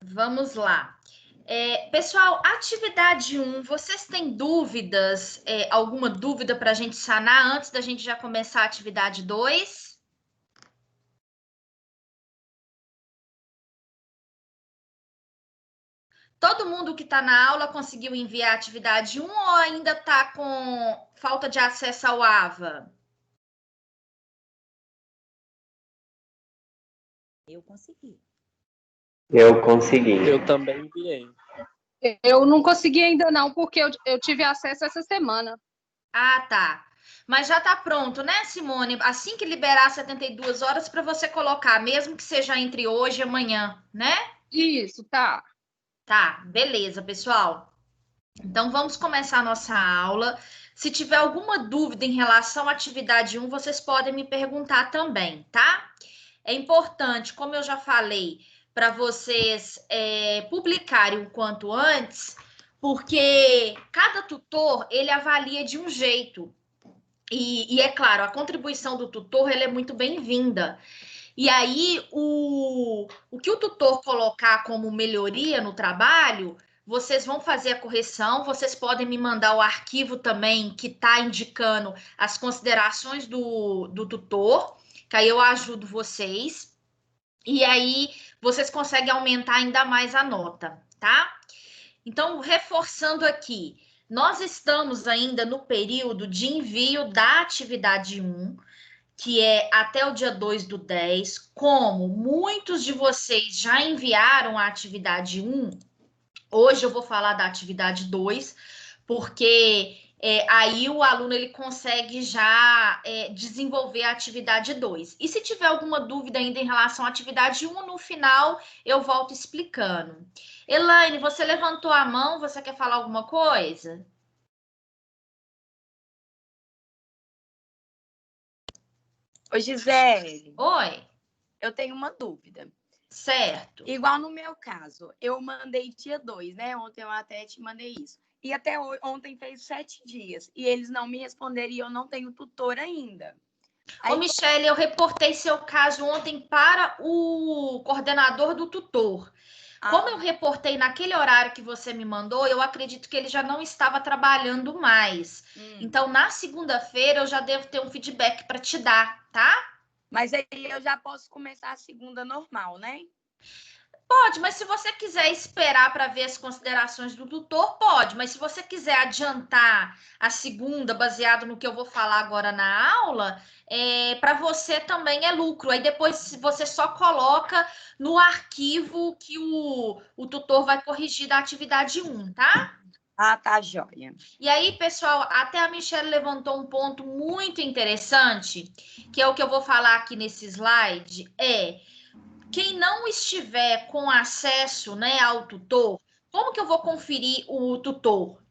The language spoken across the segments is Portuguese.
Vamos lá. Pessoal, atividade 1, vocês têm dúvidas, alguma dúvida para a gente sanar antes da gente já começar a atividade 2? Todo mundo que está na aula conseguiu enviar a atividade 1 ou ainda está com falta de acesso ao AVA? Eu consegui. Eu consegui. Eu também enviei. Eu não consegui ainda não, porque eu tive acesso essa semana. Ah, tá. Mas já está pronto, né, Simone? Assim que liberar 72 horas para você colocar, mesmo que seja entre hoje e amanhã, né? Isso, tá. Tá, beleza, pessoal. Então, vamos começar a nossa aula. Se tiver alguma dúvida em relação à atividade 1, vocês podem me perguntar também, tá? É importante, como eu já falei, para vocês publicarem o quanto antes, porque cada tutor, ele avalia de um jeito. E é claro, a contribuição do tutor, ela é muito bem-vinda. E aí, o que o tutor colocar como melhoria no trabalho, vocês vão fazer a correção, vocês podem me mandar o arquivo também que está indicando as considerações do tutor, que aí eu ajudo vocês. E aí, vocês conseguem aumentar ainda mais a nota, tá? Então, reforçando aqui, nós estamos ainda no período de envio da atividade 1, que é até o dia 2/10. Como muitos de vocês já enviaram a atividade 1, hoje eu vou falar da atividade 2, porque aí o aluno ele consegue já desenvolver a atividade 2. E se tiver alguma dúvida ainda em relação à atividade 1, no final eu volto explicando. Elaine, você levantou a mão, você quer falar alguma coisa? Ô, Gisele. Oi. Eu tenho uma dúvida. Certo. Igual no meu caso, eu mandei dia 2, né? Ontem eu até te mandei isso. E até ontem fez 7 dias. E eles não me responderam e eu não tenho tutor ainda. Ô, Michele, eu reportei seu caso ontem para o coordenador do tutor. Como eu reportei naquele horário que você me mandou, eu acredito que ele já não estava trabalhando mais. Então, na segunda-feira, eu já devo ter um feedback para te dar, tá? Mas aí eu já posso começar a segunda normal, né? Pode, mas se você quiser esperar para ver as considerações do tutor, pode. Mas se você quiser adiantar a segunda, baseado no que eu vou falar agora na aula, para você também é lucro. Aí depois você só coloca no arquivo que o tutor vai corrigir da atividade 1, tá? Ah, tá, joia. E aí, pessoal, até a Michelle levantou um ponto muito interessante, que é o que eu vou falar aqui nesse slide, quem não estiver com acesso, né, ao tutor, como que eu vou conferir o tutor?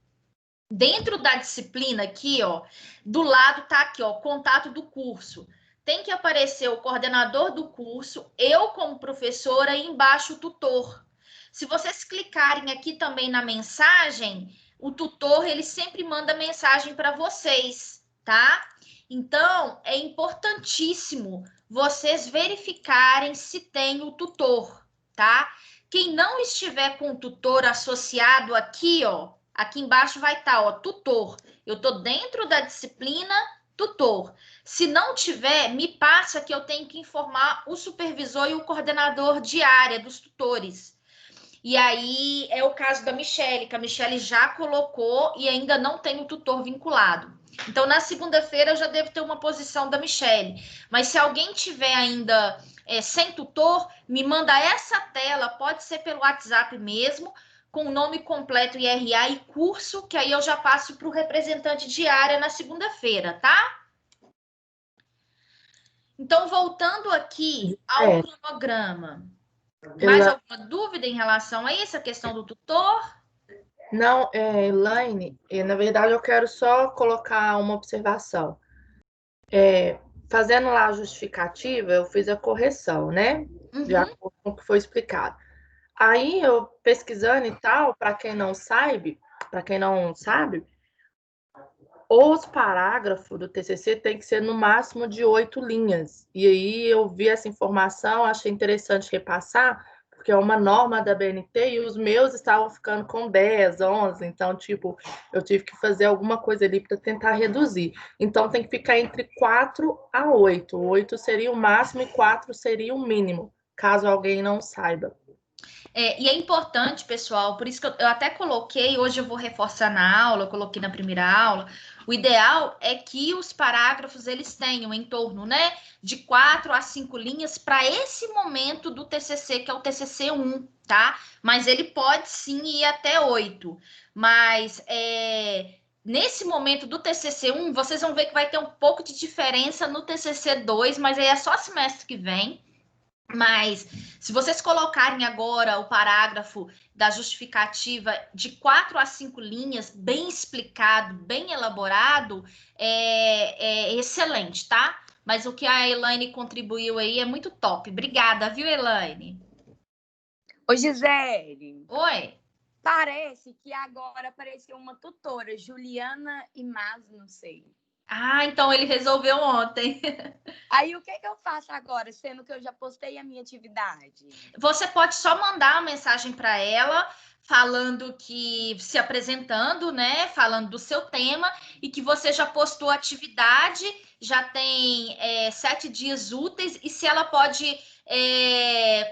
Dentro da disciplina aqui, ó, do lado tá aqui, ó, contato do curso. Tem que aparecer o coordenador do curso, eu como professora e embaixo o tutor. Se vocês clicarem aqui também na mensagem, o tutor, ele sempre manda mensagem para vocês, tá? Então, é importantíssimo vocês verificarem se tem o tutor, tá? Quem não estiver com o tutor associado aqui, ó, aqui embaixo vai estar, ó, tutor. Eu tô dentro da disciplina tutor. Se não tiver, me passa que eu tenho que informar o supervisor e o coordenador de área dos tutores. E aí é o caso da Michele, que a Michele já colocou e ainda não tem o tutor vinculado. Então, na segunda-feira, eu já devo ter uma posição da Michele. Mas se alguém tiver ainda sem tutor, me manda essa tela, pode ser pelo WhatsApp mesmo, com o nome completo, IRA e curso, que aí eu já passo para o representante de área na segunda-feira, tá? Então, voltando aqui ao cronograma. Mais alguma dúvida em relação a isso, a questão do tutor? Não, Elaine, na verdade eu quero só colocar uma observação. Fazendo lá a justificativa, eu fiz a correção, né? De acordo com o que foi explicado. Aí eu pesquisando e tal, para quem não sabe, os parágrafos do TCC tem que ser no máximo de 8 linhas. E aí eu vi essa informação, achei interessante repassar, porque é uma norma da BNT e os meus estavam ficando com 10, 11, então, tipo, eu tive que fazer alguma coisa ali para tentar reduzir. Então, tem que ficar entre 4 a 8. 8 seria o máximo e 4 seria o mínimo, caso alguém não saiba. E é importante, pessoal, por isso que eu até coloquei, hoje eu vou reforçar na aula, eu coloquei na primeira aula, o ideal é que os parágrafos, eles tenham em torno, né, de 4 a 5 linhas para esse momento do TCC, que é o TCC 1, tá? Mas ele pode sim ir até 8. Mas nesse momento do TCC 1, vocês vão ver que vai ter um pouco de diferença no TCC 2, mas aí é só semestre que vem. Mas se vocês colocarem agora o parágrafo da justificativa de 4 a 5 linhas, bem explicado, bem elaborado, é excelente, tá? Mas o que a Elaine contribuiu aí é muito top. Obrigada, viu, Elaine? Ô, Gisele. Oi. Parece que agora apareceu uma tutora, Juliana Imaz, não sei. Ah, então ele resolveu ontem. Aí o que eu faço agora, sendo que eu já postei a minha atividade? Você pode só mandar uma mensagem para ela, falando que, se apresentando, né? Falando do seu tema e que você já postou a atividade, já tem 7 dias úteis, e se ela pode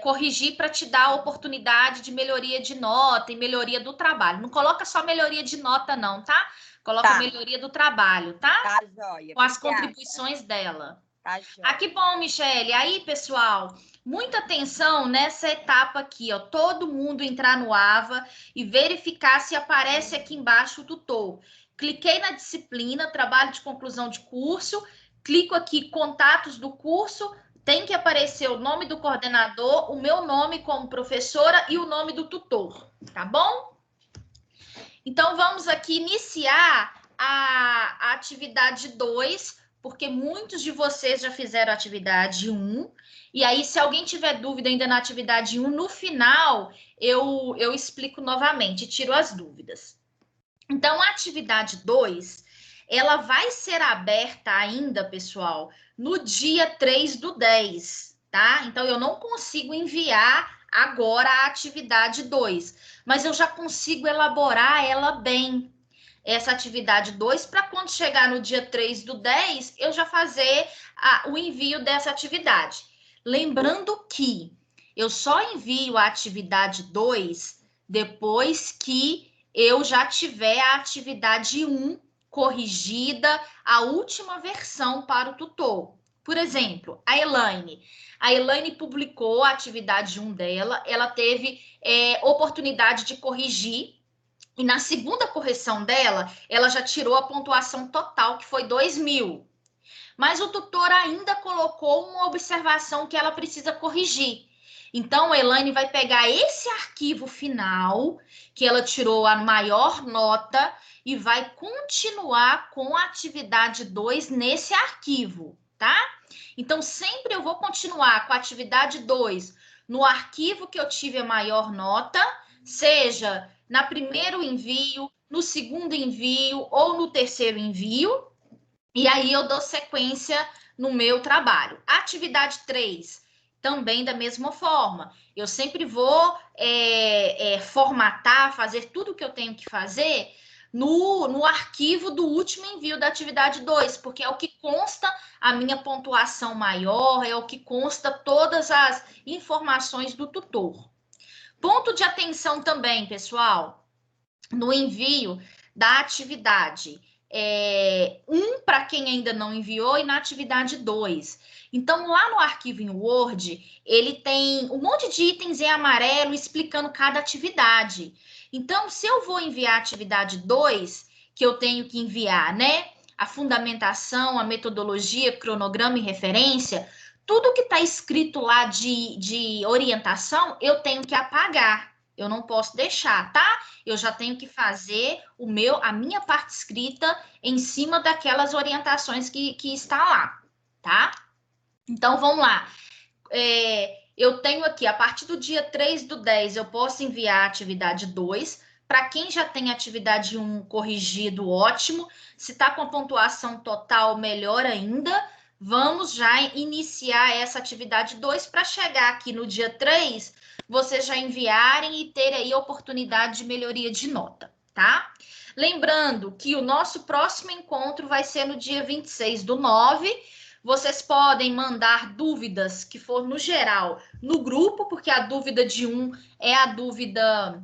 corrigir para te dar a oportunidade de melhoria de nota e melhoria do trabalho. Não coloca só melhoria de nota, não, tá? Coloca melhoria do trabalho, tá? Tá, joia. Com as contribuições dela. Tá, joia. Ah, que bom, Michele. Aí, pessoal, muita atenção nessa etapa aqui, ó. Todo mundo entrar no AVA e verificar se aparece aqui embaixo o tutor. Cliquei na disciplina, trabalho de conclusão de curso, clico aqui, contatos do curso, tem que aparecer o nome do coordenador, o meu nome como professora e o nome do tutor, tá bom? Então, vamos aqui iniciar a atividade 2, porque muitos de vocês já fizeram a atividade 1. E aí, se alguém tiver dúvida ainda na atividade 1, no final eu explico novamente, tiro as dúvidas. Então, a atividade 2, ela vai ser aberta ainda, pessoal, no dia 3/10, tá? Então, eu não consigo enviar agora a atividade 2, mas eu já consigo elaborar ela bem, essa atividade 2, para quando chegar no dia 3/10, eu já fazer o envio dessa atividade. Lembrando que eu só envio a atividade 2 depois que eu já tiver a atividade 1 corrigida, a última versão para o tutor. Por exemplo, a Elaine publicou a atividade 1 dela, ela teve oportunidade de corrigir, e na segunda correção dela, ela já tirou a pontuação total, que foi 2.000. Mas o tutor ainda colocou uma observação que ela precisa corrigir. Então, a Elaine vai pegar esse arquivo final, que ela tirou a maior nota, e vai continuar com a atividade 2 nesse arquivo, tá? Então, sempre eu vou continuar com a atividade 2 no arquivo que eu tive a maior nota, seja no primeiro envio, no segundo envio ou no terceiro envio, e aí eu dou sequência no meu trabalho. Atividade 3, também da mesma forma. Eu sempre vou formatar, fazer tudo o que eu tenho que fazer no arquivo do último envio da atividade 2, porque é o que consta a minha pontuação maior, é o que consta todas as informações do tutor. Ponto de atenção também, pessoal, no envio da atividade 1 para quem ainda não enviou e na atividade 2. Então, lá no arquivo em Word, ele tem um monte de itens em amarelo explicando cada atividade. Então, se eu vou enviar a atividade 2, que eu tenho que enviar, né? A fundamentação, a metodologia, cronograma e referência, tudo que está escrito lá de orientação, eu tenho que apagar. Eu não posso deixar, tá? Eu já tenho que fazer a minha parte escrita em cima daquelas orientações que está lá, tá? Então, vamos lá. Eu tenho aqui, a partir do dia 3/10, eu posso enviar a atividade 2. Para quem já tem atividade 1 corrigido, ótimo. Se está com a pontuação total, melhor ainda. vamos já iniciar essa atividade 2 para chegar aqui no dia 3, vocês já enviarem e ter aí a oportunidade de melhoria de nota, tá? Lembrando que o nosso próximo encontro vai ser no dia 26/9. Vocês podem mandar dúvidas que for no geral no grupo, porque a dúvida de um é a dúvida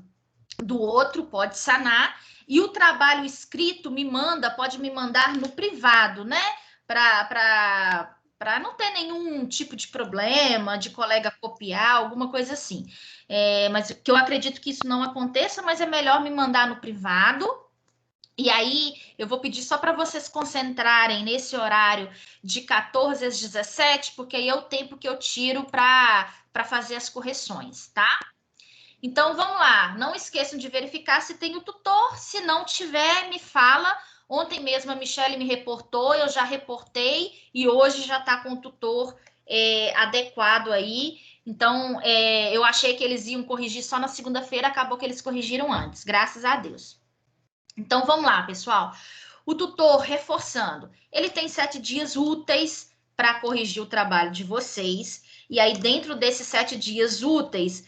do outro, pode sanar. E o trabalho escrito pode me mandar no privado, né? Para não ter nenhum tipo de problema, de colega copiar, alguma coisa assim. Mas que eu acredito que isso não aconteça, mas é melhor me mandar no privado. E aí, eu vou pedir só para vocês concentrarem nesse horário de 14 às 17, porque aí é o tempo que eu tiro para fazer as correções, tá? Então, vamos lá. Não esqueçam de verificar se tem o tutor. Se não tiver, me fala. Ontem mesmo a Michelle me reportou, eu já reportei e hoje já está com o tutor adequado aí. Então, eu achei que eles iam corrigir só na segunda-feira, acabou que eles corrigiram antes, graças a Deus. Então, vamos lá, pessoal. O tutor, reforçando, ele tem 7 dias úteis para corrigir o trabalho de vocês. E aí, dentro desses 7 dias úteis,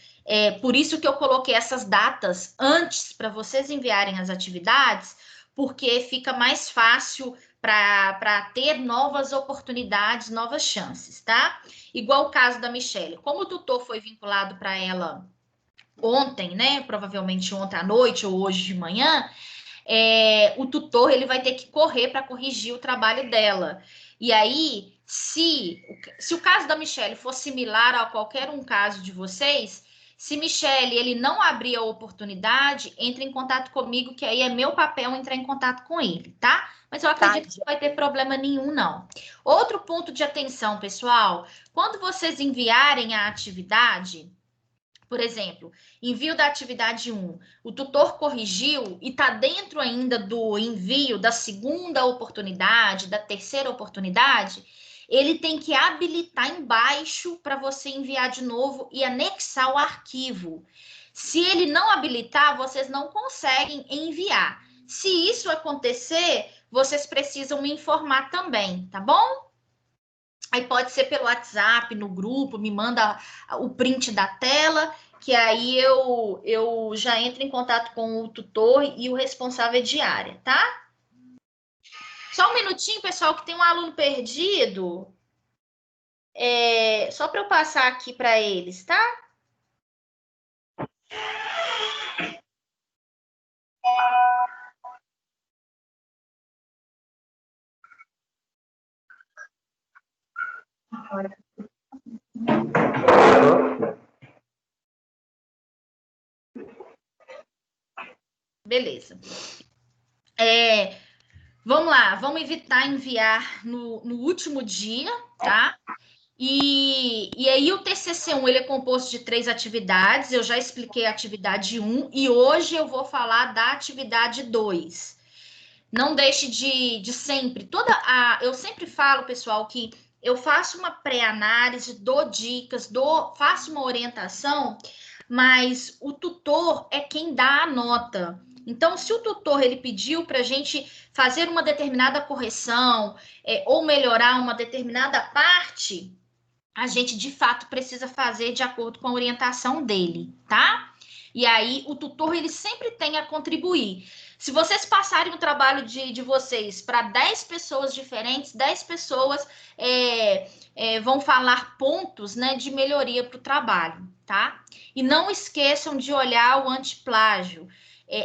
por isso que eu coloquei essas datas antes para vocês enviarem as atividades, porque fica mais fácil para ter novas oportunidades, novas chances, tá? Igual o caso da Michelle. Como o tutor foi vinculado para ela ontem, né? Provavelmente ontem à noite ou hoje de manhã, o tutor ele vai ter que correr para corrigir o trabalho dela. E aí, se o caso da Michelle for similar a qualquer um caso de vocês, se Michelle ele não abrir a oportunidade, entre em contato comigo, que aí é meu papel entrar em contato com ele, tá? Mas eu acredito que não vai ter problema nenhum, não. Outro ponto de atenção, pessoal, quando vocês enviarem a atividade, por exemplo, envio da atividade 1, o tutor corrigiu e está dentro ainda do envio da segunda oportunidade, da terceira oportunidade, ele tem que habilitar embaixo para você enviar de novo e anexar o arquivo. Se ele não habilitar, vocês não conseguem enviar. Se isso acontecer, vocês precisam me informar também, tá bom? Aí pode ser pelo WhatsApp, no grupo, me manda o print da tela, que aí eu já entro em contato com o tutor e o responsável de área, tá? Só um minutinho, pessoal, que tem um aluno perdido. Só para eu passar aqui para eles, tá? Beleza. Vamos lá, vamos evitar enviar no último dia, tá? E aí o TCC1 ele é composto de 3 atividades, eu já expliquei a atividade 1 e hoje eu vou falar da atividade 2. Não deixe de sempre, eu sempre falo, pessoal, que eu faço uma pré-análise, dou dicas, faço uma orientação, mas o tutor é quem dá a nota. Então, se o tutor ele pediu para a gente fazer uma determinada correção ou melhorar uma determinada parte, a gente de fato precisa fazer de acordo com a orientação dele, tá? E aí o tutor ele sempre tem a contribuir. Se vocês passarem o trabalho de vocês para 10 pessoas diferentes, 10 pessoas vão falar pontos, né, de melhoria para o trabalho, tá? E não esqueçam de olhar o antiplágio.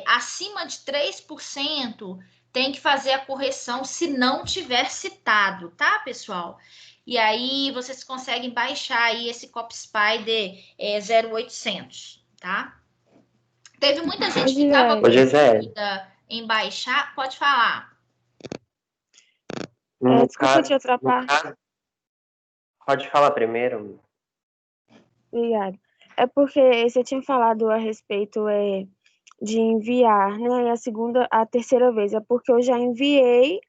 Acima de 3% tem que fazer a correção se não tiver citado, tá, pessoal? E aí vocês conseguem baixar aí esse CopySpider 0800, tá? Teve muita gente que estava com dúvida em baixar. Pode falar. Desculpa te atrapalhar. Pode falar primeiro. Obrigada. É porque você tinha falado a respeito de enviar, né? A terceira vez. É porque eu já enviei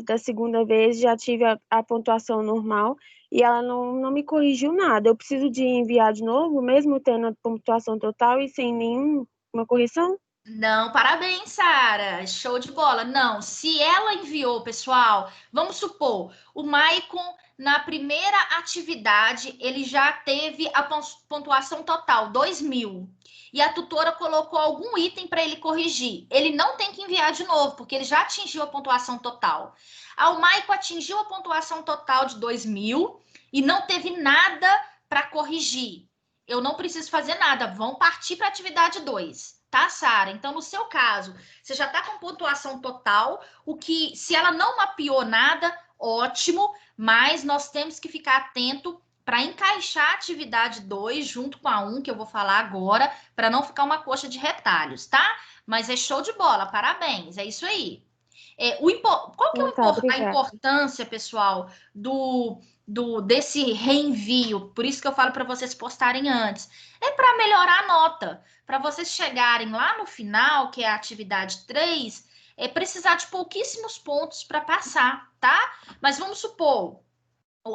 da segunda vez, já tive a pontuação normal e ela não me corrigiu nada. Eu preciso de enviar de novo, mesmo tendo a pontuação total e sem nenhuma correção? Não, parabéns, Sara. Show de bola. Não, se ela enviou, pessoal, vamos supor, o Maicon, na primeira atividade, ele já teve a pontuação total, 2.000. E a tutora colocou algum item para ele corrigir. Ele não tem que enviar de novo, porque ele já atingiu a pontuação total. O Maicon atingiu a pontuação total de 2.000 e não teve nada para corrigir. Eu não preciso fazer nada. Vão partir para a atividade 2. Tá, Sara? Então, no seu caso, você já está com pontuação total, o que, se ela não mapeou nada, ótimo, mas nós temos que ficar atento para encaixar a atividade 2 junto com a 1, que eu vou falar agora, para não ficar uma coxa de retalhos, tá? Mas é show de bola, parabéns, é isso aí. Qual que é a importância, pessoal, desse reenvio? Por isso que eu falo para vocês postarem antes. É para melhorar a nota. Para vocês chegarem lá no final, que é a atividade 3, é precisar de pouquíssimos pontos para passar, tá? Mas vamos supor,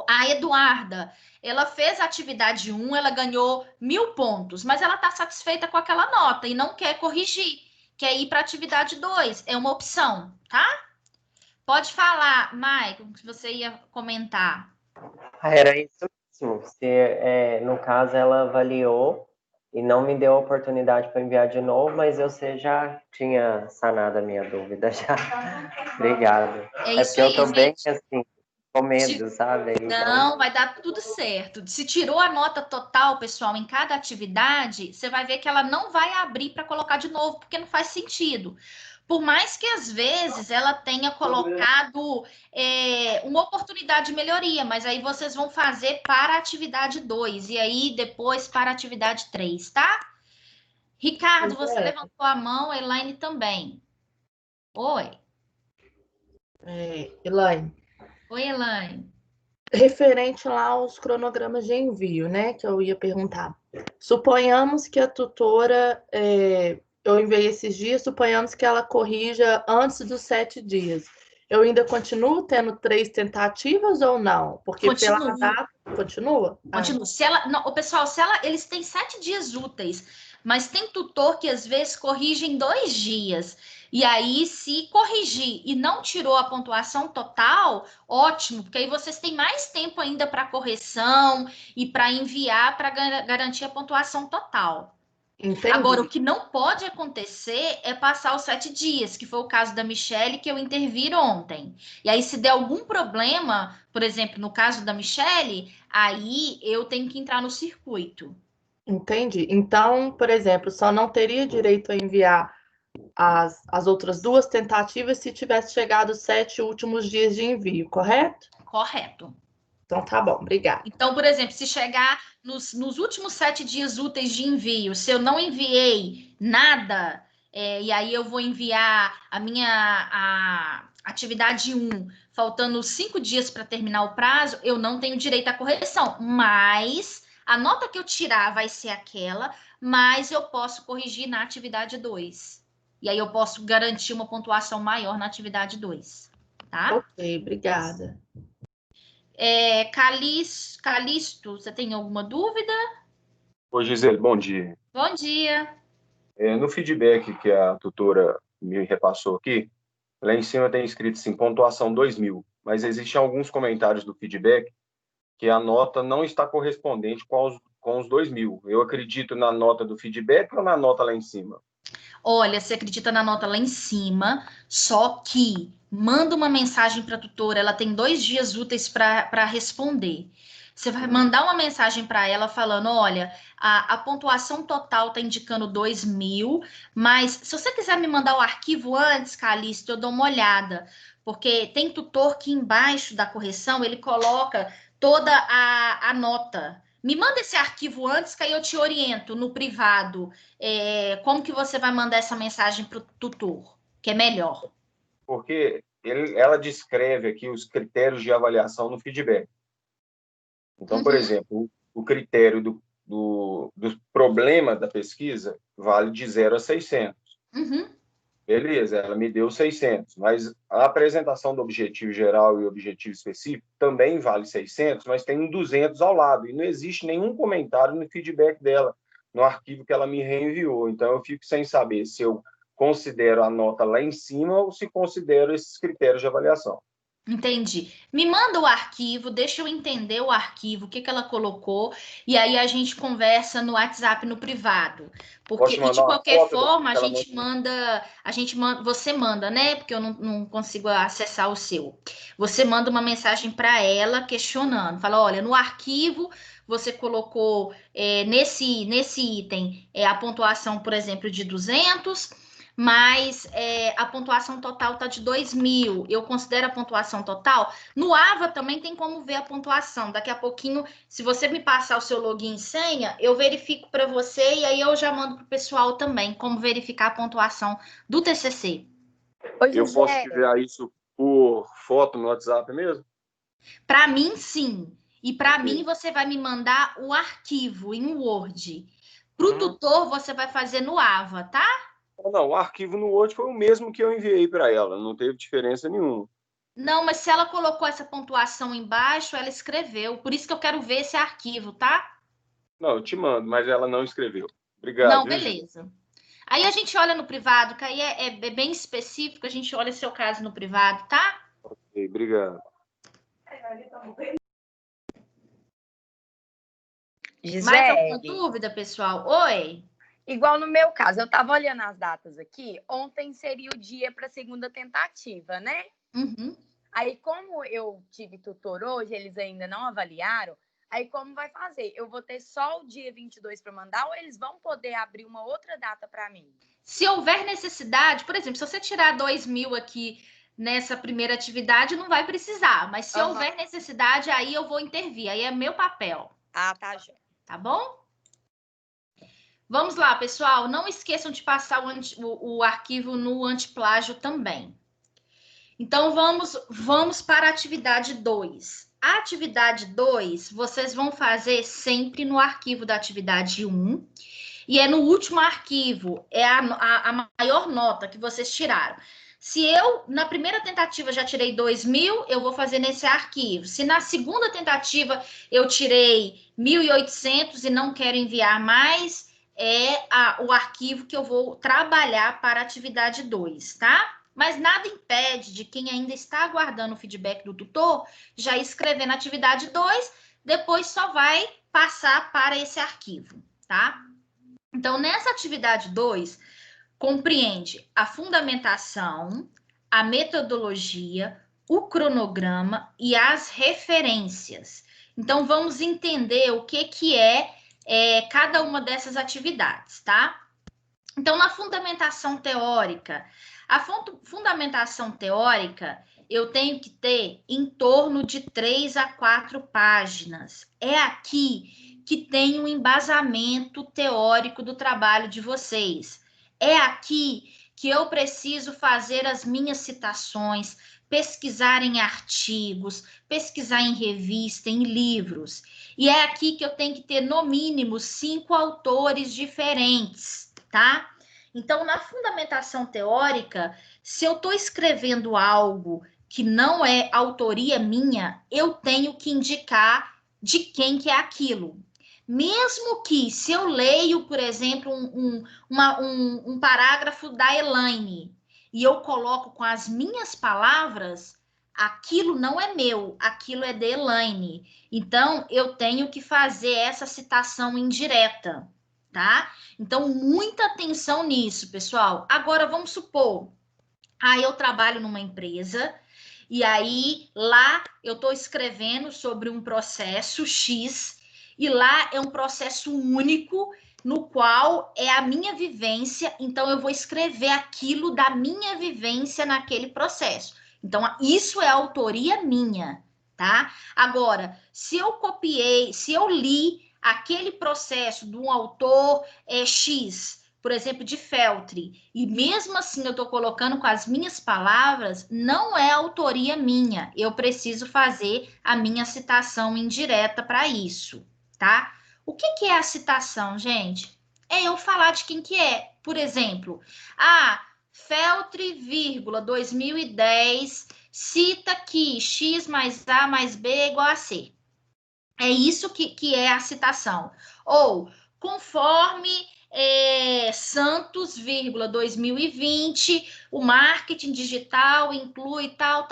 a Eduarda, ela fez a atividade 1, ela ganhou 1.000 pontos, mas ela está satisfeita com aquela nota e não quer corrigir, quer ir para a atividade 2, é uma opção, tá? Pode falar, Maicon, que você ia comentar. Era isso mesmo. No caso, ela avaliou e não me deu a oportunidade para enviar de novo, mas você já tinha sanado a minha dúvida já. Obrigado. É isso porque aí, eu tô gente. bem assim, com medo, sabe? Então... Não, vai dar tudo certo. Se tirou a nota total, pessoal, em cada atividade, você vai ver que ela não vai abrir para colocar de novo, porque não faz sentido. Por mais que às vezes ela tenha colocado uma oportunidade de melhoria, mas aí vocês vão fazer para a atividade 2 e aí depois para a atividade 3, tá? Ricardo, você levantou a mão, a Elaine também. Oi. Elaine. Oi, Elaine. Referente lá aos cronogramas de envio, né, que eu ia perguntar. Suponhamos que a tutora, eu enviei esses dias, suponhamos que ela corrija antes dos 7 dias. Eu ainda continuo tendo 3 tentativas ou não? Porque Continua. pela data... Continua? Continua. Pessoal, eles têm 7 dias úteis, mas tem tutor que às vezes corrige em 2 dias. E aí, se corrigir e não tirou a pontuação total, ótimo, porque aí vocês têm mais tempo ainda para correção e para enviar para garantir a pontuação total. Entendi. Agora, o que não pode acontecer é passar os 7 dias, que foi o caso da Michelle, que eu intervir ontem. E aí, se der algum problema, por exemplo, no caso da Michelle, aí eu tenho que entrar no circuito. Entendi. Então, por exemplo, só não teria direito a enviar as outras 2 tentativas se tivesse chegado os 7 últimos dias de envio, correto? Correto. Então, tá bom, obrigada. Então, por exemplo, se chegar nos últimos 7 dias úteis de envio, se eu não enviei nada, e aí eu vou enviar a atividade 1, faltando 5 dias para terminar o prazo, eu não tenho direito à correção, mas a nota que eu tirar vai ser aquela, mas eu posso corrigir na atividade 2. E aí eu posso garantir uma pontuação maior na atividade 2, tá? Ok, obrigada. Calixto, você tem alguma dúvida? Oi, Gisele, bom dia. Bom dia. No feedback que a tutora me repassou aqui, lá em cima tem escrito assim, pontuação 2.000, mas existem alguns comentários do feedback que a nota não está correspondente com os 2.000. Eu acredito na nota do feedback ou na nota lá em cima? Olha, você acredita na nota lá em cima, só que manda uma mensagem para a tutora, ela tem 2 dias úteis para responder. Você vai mandar uma mensagem para ela falando, olha, a pontuação total está indicando 2.000, mas se você quiser me mandar o arquivo antes, Calixto, eu dou uma olhada, porque tem tutor que embaixo da correção, ele coloca toda a nota. Me manda esse arquivo antes, que aí eu te oriento no privado como que você vai mandar essa mensagem para o tutor, que é melhor. Porque ela descreve aqui os critérios de avaliação no feedback. Então, por exemplo, o critério do problema da pesquisa vale de 0 a 600. Beleza, ela me deu 600, mas a apresentação do objetivo geral e objetivo específico também vale 600, mas tem um 200 ao lado, e não existe nenhum comentário no feedback dela, no arquivo que ela me reenviou. Então, eu fico sem saber se eu considero a nota lá em cima ou se considero esses critérios de avaliação. Entendi. Me manda o arquivo, deixa eu entender o arquivo, o que ela colocou, e aí a gente conversa no WhatsApp, no privado. Porque, Posso e de mandar uma qualquer foto forma, que ela manda, você manda, né? Porque eu não consigo acessar o seu. Você manda uma mensagem para ela questionando. Fala, olha, no arquivo você colocou nesse item a pontuação, por exemplo, de 200, mas a pontuação total está de 2.000. Eu considero a pontuação total. No AVA também tem como ver a pontuação. Daqui a pouquinho, se você me passar o seu login e senha, eu verifico para você e aí eu já mando para o pessoal também como verificar a pontuação do TCC. Eu posso enviar isso por foto no WhatsApp mesmo? Para mim, sim. E para Ok. mim, você vai me mandar o arquivo em Word. Para o tutor, você vai fazer no AVA, tá? Não, o arquivo no Word foi o mesmo que eu enviei para ela, não teve diferença nenhuma. Não, mas se ela colocou essa pontuação embaixo, ela escreveu. Por isso que eu quero ver esse arquivo, tá? Não, eu te mando, mas ela não escreveu. Obrigado. Não, viu, Gi? beleza. Aí a gente olha no privado, que aí é bem específico, a gente olha seu caso no privado, tá? Ok, obrigado. Mais alguma Gisele, dúvida, pessoal? Oi? igual no meu caso, eu estava olhando as datas aqui, ontem seria o dia para a segunda tentativa, né? Uhum. Aí, como eu tive tutor hoje, eles ainda não avaliaram, aí como vai fazer? Eu vou ter só o dia 22 para mandar ou eles vão poder abrir uma outra data para mim? Se houver necessidade, por exemplo, se você tirar 2.000 aqui nessa primeira atividade, não vai precisar. Mas se houver necessidade, aí eu vou intervir. Aí é meu papel. Ah, tá, Jó. Tá bom? Vamos lá, pessoal. Não esqueçam de passar o arquivo no antiplágio também. Então, vamos para a atividade 2. A atividade 2, vocês vão fazer sempre no arquivo da atividade 1. E é no último arquivo, é a maior nota que vocês tiraram. Se eu, na primeira tentativa, já tirei 2.000, eu vou fazer nesse arquivo. Se na segunda tentativa eu tirei 1.800 e não quero enviar mais, o arquivo que eu vou trabalhar para a atividade 2, tá? Mas nada impede de quem ainda está aguardando o feedback do tutor já escrever na atividade 2, depois só vai passar para esse arquivo, tá? Então, nessa atividade 2, compreende a fundamentação, a metodologia, o cronograma e as referências. Então, vamos entender o que é cada uma dessas atividades, tá? Então, na fundamentação teórica, fundamentação teórica, eu tenho que ter em torno de 3 a 4 páginas. É aqui que tem um embasamento teórico do trabalho de vocês. É aqui que eu preciso fazer as minhas citações, pesquisar em artigos, pesquisar em revista, em livros. E é aqui que eu tenho que ter, no mínimo, 5 autores diferentes, tá? Então, na fundamentação teórica, se eu estou escrevendo algo que não é autoria minha, eu tenho que indicar de quem que é aquilo. Mesmo que, se eu leio, por exemplo, um parágrafo da Elaine e eu coloco com as minhas palavras, aquilo não é meu, aquilo é de Elaine. Então, eu tenho que fazer essa citação indireta, tá? Então, muita atenção nisso, pessoal. Agora, vamos supor, eu trabalho numa empresa e aí lá eu estou escrevendo sobre um processo X e lá é um processo único no qual é a minha vivência, então eu vou escrever aquilo da minha vivência naquele processo. Então, isso é autoria minha, tá? Agora, se eu copiei, se eu li aquele processo de um autor X, por exemplo, de Feltri, e mesmo assim eu estou colocando com as minhas palavras, não é autoria minha. Eu preciso fazer a minha citação indireta para isso, tá? O que é a citação, gente? É eu falar de quem que é. Por exemplo, Feltri, 2010, cita que X mais A mais B é igual a C. É isso que é a citação. Ou, conforme Santos, 2020, o marketing digital inclui tal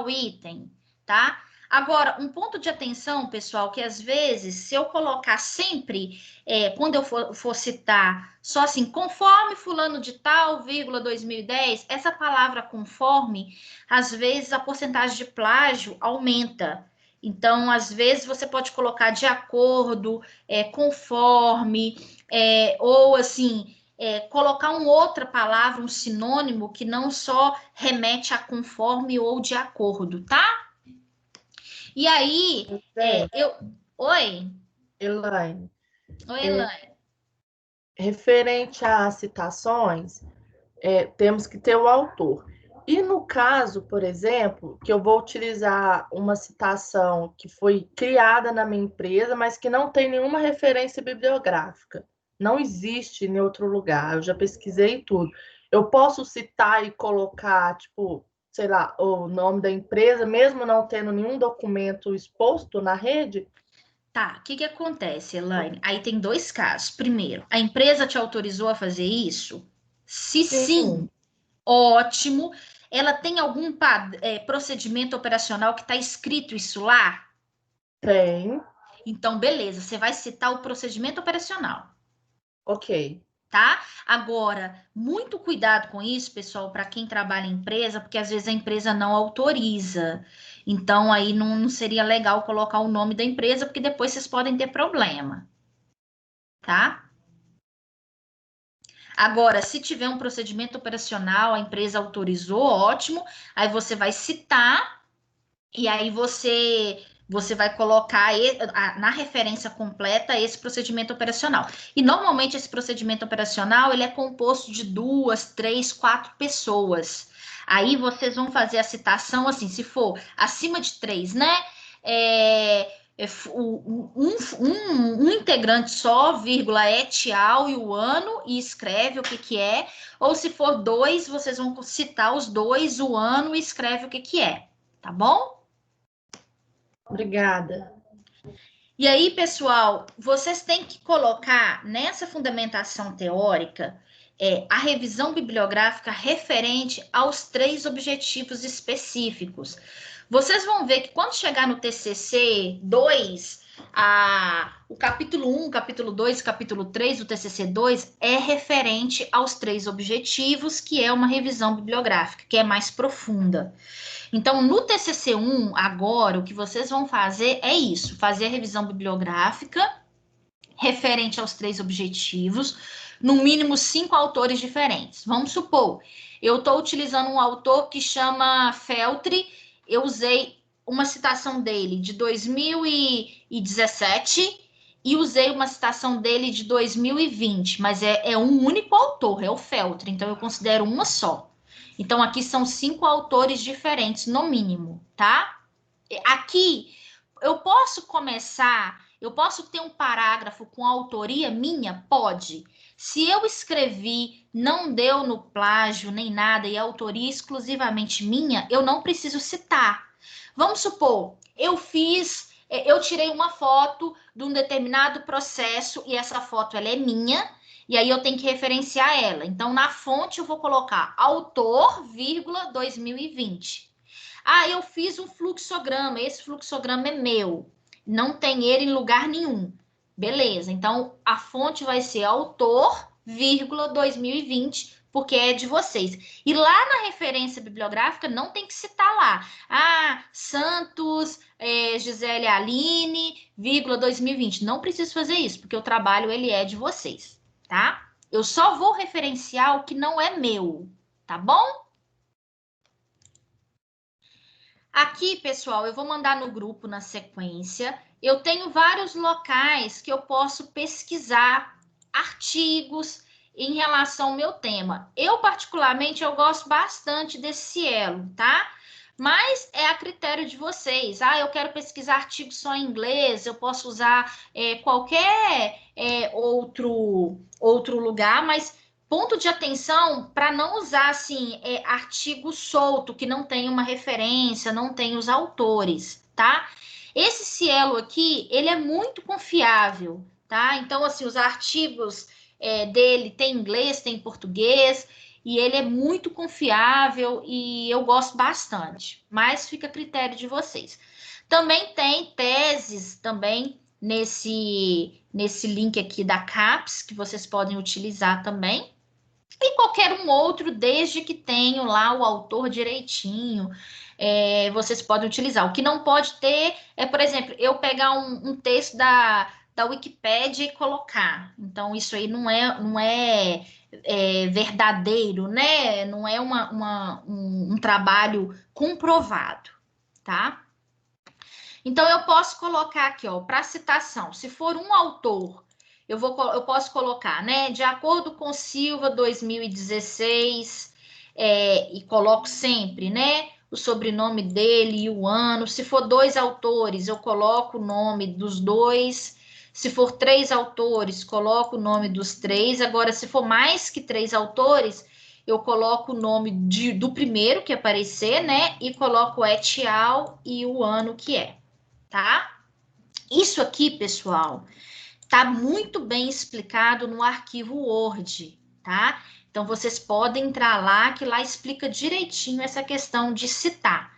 item, tá? Agora, um ponto de atenção, pessoal, que às vezes, se eu colocar sempre, quando eu for citar, só assim, conforme fulano de tal, 2010, essa palavra conforme, às vezes a porcentagem de plágio aumenta. Então, às vezes, você pode colocar de acordo, conforme, ou assim, colocar uma outra palavra, um sinônimo, que não só remete a conforme ou de acordo, tá? E aí, Oi? Elaine, Oi, Elaine. referente às citações, temos que ter o autor. E no caso, por exemplo, que eu vou utilizar uma citação que foi criada na minha empresa, mas que não tem nenhuma referência bibliográfica. Não existe em outro lugar. Eu já pesquisei tudo. Eu posso citar e colocar, tipo, sei lá, o nome da empresa, mesmo não tendo nenhum documento exposto na rede? Tá, o que acontece, Elaine? Aí tem dois casos. Primeiro, a empresa te autorizou a fazer isso? Se sim, ótimo. Ela tem algum procedimento operacional que está escrito isso lá? Tem. Então, beleza, você vai citar o procedimento operacional. Ok. Tá? Agora, muito cuidado com isso, pessoal, para quem trabalha em empresa, porque às vezes a empresa não autoriza. Então, aí não seria legal colocar o nome da empresa, porque depois vocês podem ter problema. Tá? Agora, se tiver um procedimento operacional, a empresa autorizou, ótimo. Aí você vai citar e aí você vai colocar na referência completa esse procedimento operacional. E normalmente esse procedimento operacional ele é composto de 2, 3, 4 pessoas. Aí vocês vão fazer a citação assim, se for acima de 3, né? Um integrante só, vírgula, tchau e o ano e escreve o que é. Ou se for 2, vocês vão citar os 2, o ano e escreve o que é. Tá bom? Obrigada. E aí, pessoal, vocês têm que colocar nessa fundamentação teórica a revisão bibliográfica referente aos 3 objetivos específicos. Vocês vão ver que quando chegar no TCC 2, o capítulo 1, capítulo 2, capítulo 3 do TCC 2 é referente aos 3 objetivos, que é uma revisão bibliográfica, que é mais profunda. Então, no TCC1, agora, o que vocês vão fazer é isso, fazer a revisão bibliográfica referente aos 3 objetivos, no mínimo 5 autores diferentes. Vamos supor, eu estou utilizando um autor que chama Feltri, eu usei uma citação dele de 2017 e usei uma citação dele de 2020, mas é um único autor, é o Feltri, então eu considero uma só. Então, aqui são 5 autores diferentes, no mínimo, tá? Aqui, eu posso ter um parágrafo com autoria minha? Pode. Se eu escrevi, não deu no plágio nem nada, e a autoria exclusivamente minha, eu não preciso citar. Vamos supor, eu tirei uma foto de um determinado processo, e essa foto ela é minha, e aí eu tenho que referenciar ela. Então, na fonte, eu vou colocar autor, 2020. Eu fiz um fluxograma, esse fluxograma é meu. Não tem ele em lugar nenhum. Beleza, então a fonte vai ser autor, 2020, porque é de vocês. E lá na referência bibliográfica não tem que citar lá. Santos, Gisele Aline, 2020. Não preciso fazer isso, porque o trabalho ele é de vocês, tá? Eu só vou referenciar o que não é meu, tá bom? Aqui, pessoal, eu vou mandar no grupo na sequência. Eu tenho vários locais que eu posso pesquisar artigos em relação ao meu tema. Eu, particularmente, eu gosto bastante desse Cielo, tá? Mas é a critério de vocês. Eu quero pesquisar artigos só em inglês, eu posso usar qualquer outro lugar, mas ponto de atenção para não usar assim artigo solto que não tem uma referência, não tem os autores, tá? Esse Cielo aqui, ele é muito confiável, tá? Então, assim, os artigos dele tem inglês, tem português, e ele é muito confiável e eu gosto bastante, mas fica a critério de vocês. Também tem teses também nesse link aqui da CAPES, que vocês podem utilizar também, e qualquer um outro, desde que tenham lá o autor direitinho, vocês podem utilizar. O que não pode ter é, por exemplo, eu pegar um texto da Wikipédia e colocar. Então, isso aí não é verdadeiro, né? Não é um trabalho comprovado, tá? Então, eu posso colocar aqui, ó, para citação, se for um autor, eu posso colocar, né? De acordo com Silva, 2016, e coloco sempre, né? O sobrenome dele e o ano. Se for 2 autores, eu coloco o nome dos 2. Se for 3 autores, coloco o nome dos 3. Agora, se for mais que 3 autores, eu coloco o nome do primeiro que aparecer, né? E coloco et al. E o ano que é, tá? Isso aqui, pessoal, tá muito bem explicado no arquivo Word, tá? Então, vocês podem entrar lá, que lá explica direitinho essa questão de citar.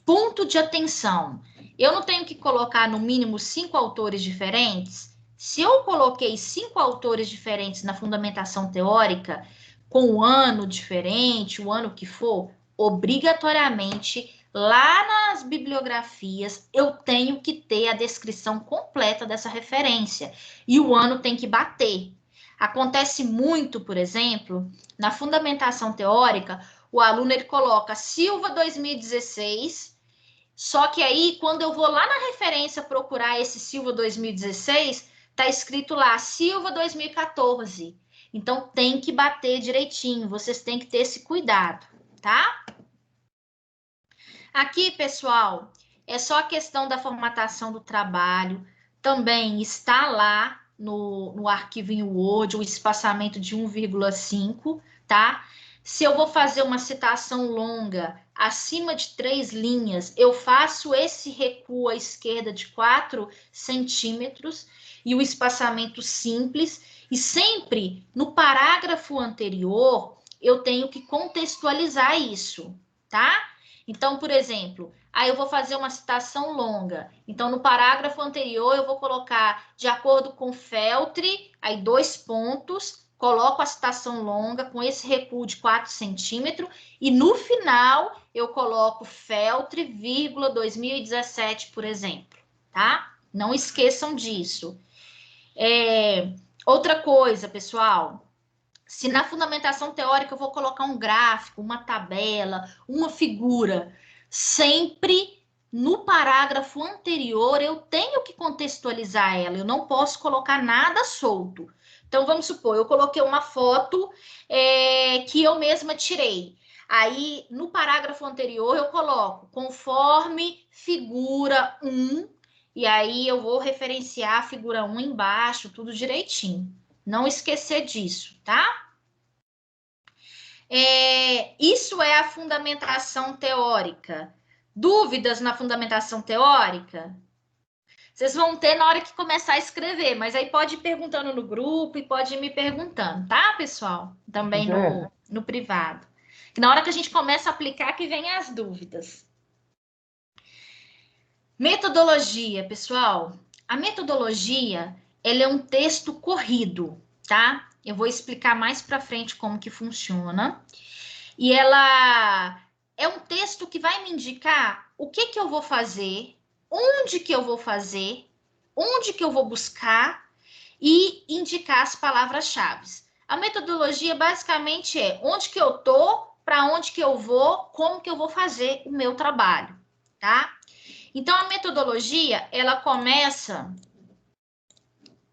Ponto de atenção. Eu não tenho que colocar no mínimo 5 autores diferentes? Se eu coloquei 5 autores diferentes na fundamentação teórica, com o ano diferente, o ano que for, obrigatoriamente, lá nas bibliografias, eu tenho que ter a descrição completa dessa referência. E o ano tem que bater. Acontece muito, por exemplo, na fundamentação teórica, o aluno ele coloca Silva 2016, só que aí, quando eu vou lá na referência procurar esse Silva 2016, tá escrito lá Silva 2014. Então, tem que bater direitinho, vocês têm que ter esse cuidado, tá? Aqui, pessoal, é só a questão da formatação do trabalho. Também está lá no arquivo em Word, o espaçamento de 1,5, tá? Se eu vou fazer uma citação longa, acima de 3 linhas, eu faço esse recuo à esquerda de 4 centímetros e o espaçamento simples. E sempre no parágrafo anterior, eu tenho que contextualizar isso, tá? Então, por exemplo, aí eu vou fazer uma citação longa. Então, no parágrafo anterior, eu vou colocar de acordo com Feltre, aí 2 pontos, coloco a citação longa com esse recuo de 4 centímetros, e no final eu coloco Feltre, 2017, por exemplo, tá? Não esqueçam disso. Outra coisa, pessoal, se na fundamentação teórica eu vou colocar um gráfico, uma tabela, uma figura, sempre no parágrafo anterior eu tenho que contextualizar ela, eu não posso colocar nada solto. Então, vamos supor, eu coloquei uma foto que eu mesma tirei. Aí, no parágrafo anterior, eu coloco conforme figura 1, e aí eu vou referenciar a figura 1 embaixo, tudo direitinho. Não esquecer disso, tá? Isso é a fundamentação teórica. Dúvidas na fundamentação teórica? Vocês vão ter na hora que começar a escrever, mas aí pode ir perguntando no grupo e pode ir me perguntando, tá, pessoal? Também no privado. Na hora que a gente começa a aplicar, que vem as dúvidas. Metodologia, pessoal. A metodologia, ela é um texto corrido, tá? Eu vou explicar mais para frente como que funciona. E ela é um texto que vai me indicar o que que eu vou fazer, onde que eu vou fazer, onde que eu vou buscar e indicar as palavras-chave. A metodologia basicamente é onde que eu tô, para onde que eu vou, como que eu vou fazer o meu trabalho, tá? Então, a metodologia, ela começa